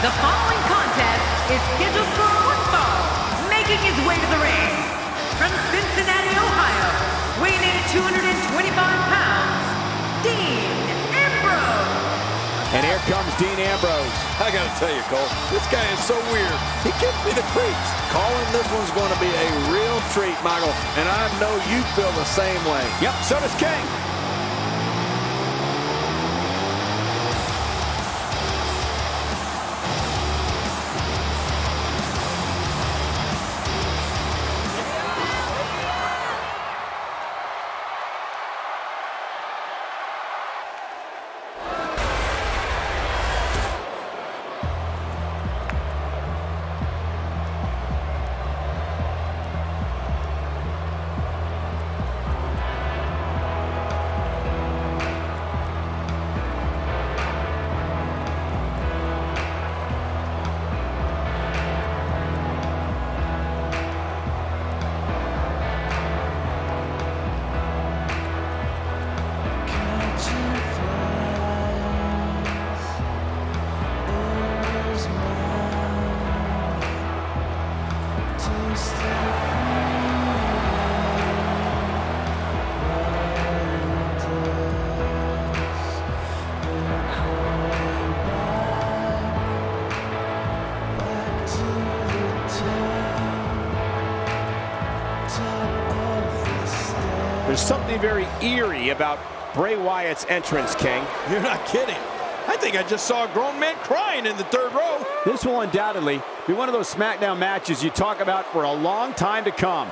The following contest is scheduled for one fall. Making his way to the ring from Cincinnati, Ohio, weighing in at 225 pounds, Dean Ambrose. And here comes Dean Ambrose. I gotta tell you, Cole, this guy is so weird. He gives me the creeps. Calling this one's going to be a real treat, Michael, and I know you feel the same way. Yep, so does King. There's something very eerie about Bray Wyatt's entrance, King. You're not kidding. I think I just saw a grown man crying in the third row. This will undoubtedly be one of those Smackdown matches you talk about for a long time to come.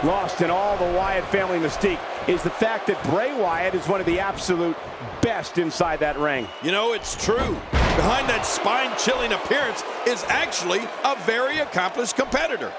Lost in all the Wyatt family mystique is the fact that Bray Wyatt is one of the absolute best inside that ring. You know, it's true. Behind that spine-chilling appearance is actually a very accomplished competitor.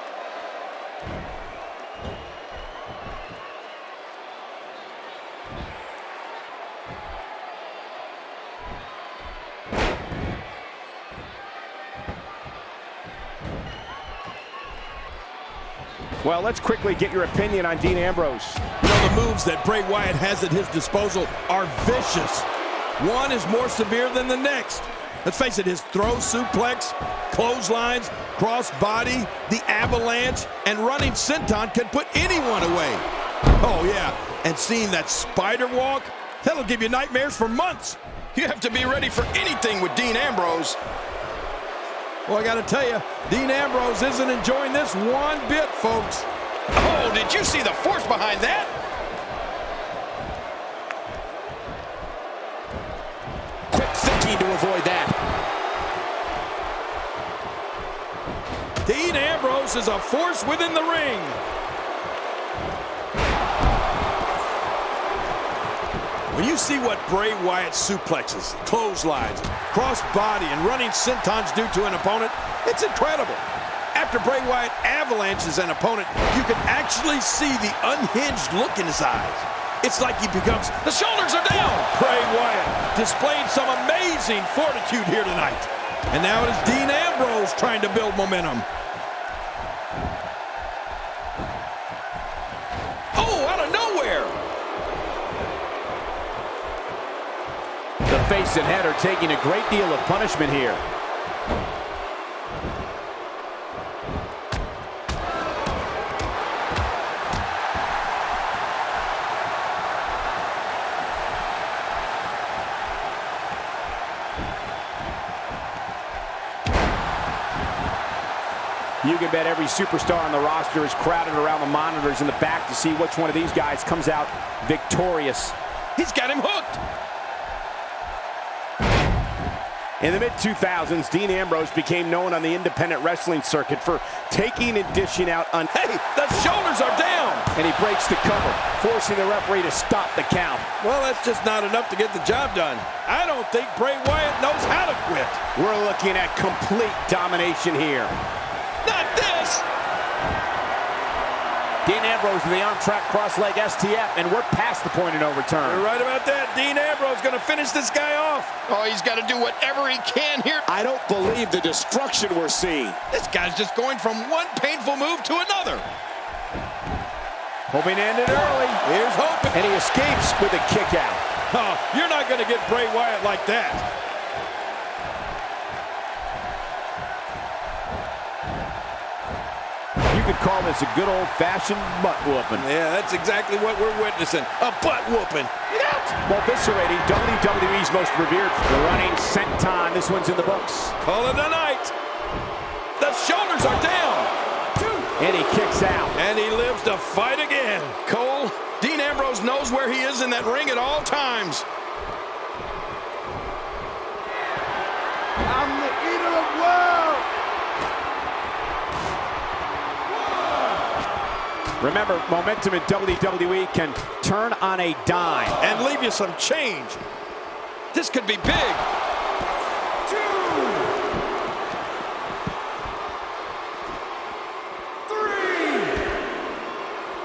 Well, let's quickly get your opinion on Dean Ambrose. You know, the moves that Bray Wyatt has at his disposal are vicious. One is more severe than the next. Let's face it, his throw suplex, clotheslines, cross-body, the avalanche, and running senton can put anyone away. Oh, yeah, and seeing that spider walk, that'll give you nightmares for months. You have to be ready for anything with Dean Ambrose. Well, I got to tell you, Dean Ambrose isn't enjoying this one bit, folks. Oh, did you see the force behind that? Quick thinking to avoid that. Dean Ambrose is a force within the ring. When you see what Bray Wyatt suplexes, clotheslines, cross-body, and running sentons do to an opponent, it's incredible. After Bray Wyatt avalanches an opponent, you can actually see the unhinged look in his eyes. It's like he becomes, the shoulders are down. Bray Wyatt displaying some amazing fortitude here tonight. And now it is Dean Ambrose trying to build momentum. Oh, out of nowhere. The face and head are taking a great deal of punishment here. You can bet every superstar on the roster is crowded around the monitors in the back to see which one of these guys comes out victorious. He's got him hooked. In the mid-2000s, Dean Ambrose became known on the independent wrestling circuit for taking and dishing out Hey, the shoulders are down! And he breaks the cover, forcing the referee to stop the count. Well, that's just not enough to get the job done. I don't think Bray Wyatt knows how to quit. We're looking at complete domination here. Not this! Dean Ambrose with the on-track cross-leg STF, and we're past the point of no return. You're right about that. Dean Ambrose going to finish this guy off. Oh, he's got to do whatever he can here. I don't believe the destruction we're seeing. This guy's just going from one painful move to another. Hoping to end it early. Here's hoping. And he escapes with a kick out. Oh, you're not going to get Bray Wyatt like that. You could call this a good old-fashioned butt-whooping. Yeah, that's exactly what we're witnessing. A butt-whooping. Well, eviscerating WWE's most revered. The running senton. This one's in the books. Call it a night. The shoulders are down. And he kicks out. And he lives to fight again. Cole, Dean Ambrose knows where he is in that ring at all times. I'm the eater of world. Remember, momentum in WWE can turn on a dime. And leave you some change. This could be big.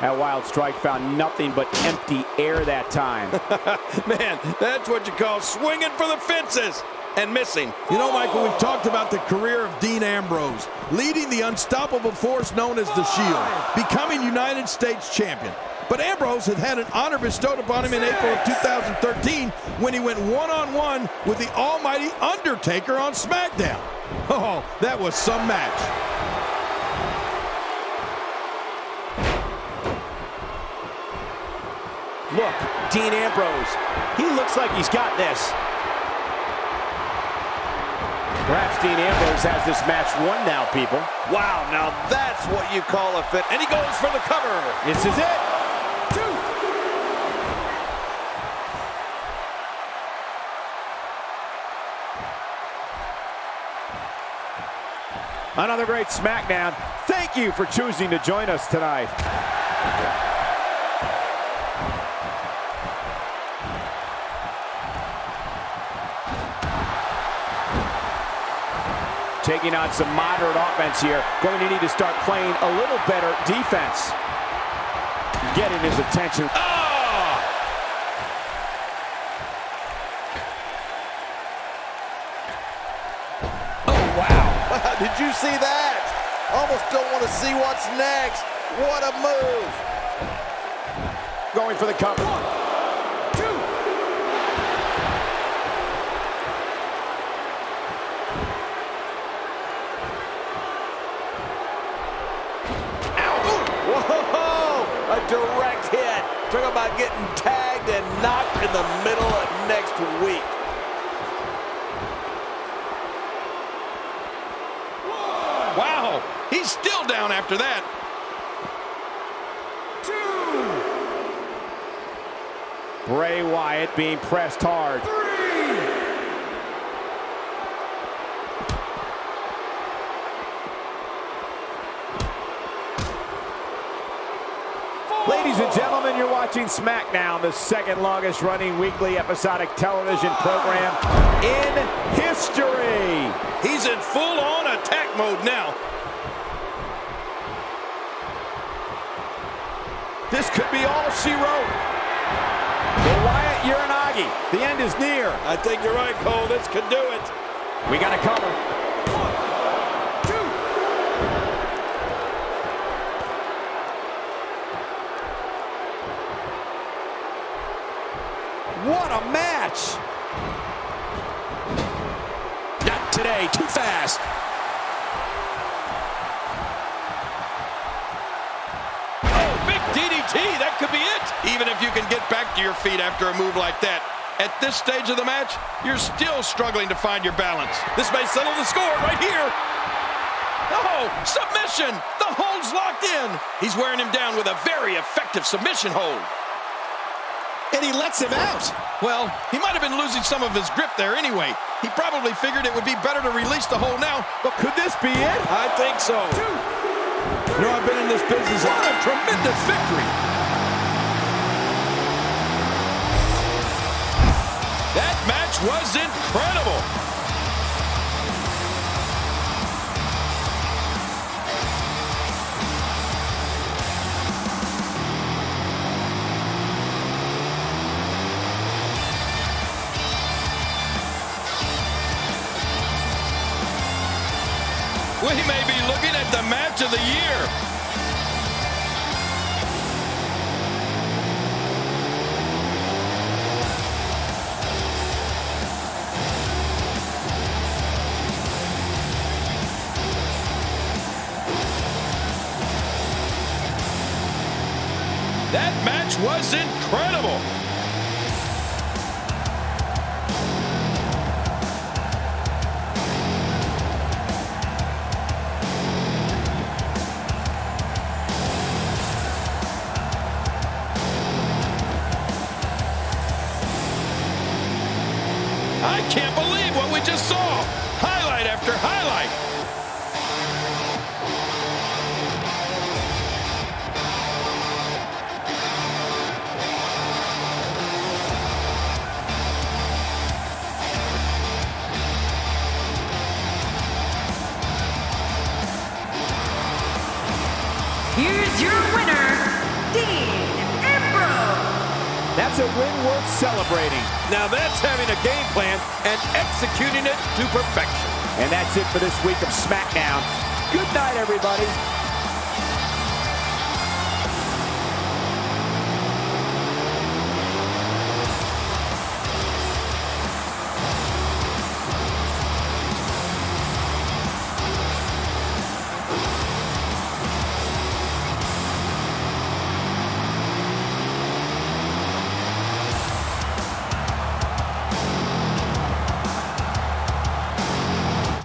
That wild strike found nothing but empty air that time. Man, that's what you call swinging for the fences and missing. You know, Michael, we've talked about the career of Dean Ambrose, leading the unstoppable force known as the Shield, becoming United States champion. But Ambrose had an honor bestowed upon him in April of 2013 when he went one-on-one with the almighty Undertaker on Smackdown. Oh, that was some match. Look, Dean Ambrose. He looks like he's got this. Perhaps Dean Ambrose has this match won now, people. Wow, now that's what you call a fit. And he goes for the cover. This is it. Another great Smackdown. Thank you for choosing to join us tonight. Taking on some moderate offense here. Going to need to start playing a little better defense. Getting his attention. Oh! Oh, wow. Did you see that? Almost don't want to see what's next. What a move. Going for the cover. A direct hit. Talk about getting tagged and knocked in the middle of next week. Wow, he's still down after that. Bray Wyatt being pressed hard. Ladies and gentlemen, you're watching Smackdown, the second longest running weekly episodic television program in history. He's in full-on attack mode now. This could be all she wrote. The Wyatt Uranagi, the end is near. I think you're right, Cole. This could do it. We got to cover. What a match! Not today, too fast. Oh, big DDT, that could be it. Even if you can get back to your feet after a move like that, at this stage of the match, you're still struggling to find your balance. This may settle the score right here. Oh, submission! The hold's locked in. He's wearing him down with a very effective submission hold. And he lets him out. Well, he might have been losing some of his grip there anyway. He probably figured it would be better to release the hold now, but Could this be it? I think so. You know, I've been in this business. What a tremendous victory. That match was incredible. of the year. That match was incredible. I can't believe what we just saw. Highlight after highlight. Here's your winner, Dean Ambrose. That's a win worth celebrating. Now that's having a game plan and executing it to perfection. And that's it for this week of SmackDown. Good night, everybody.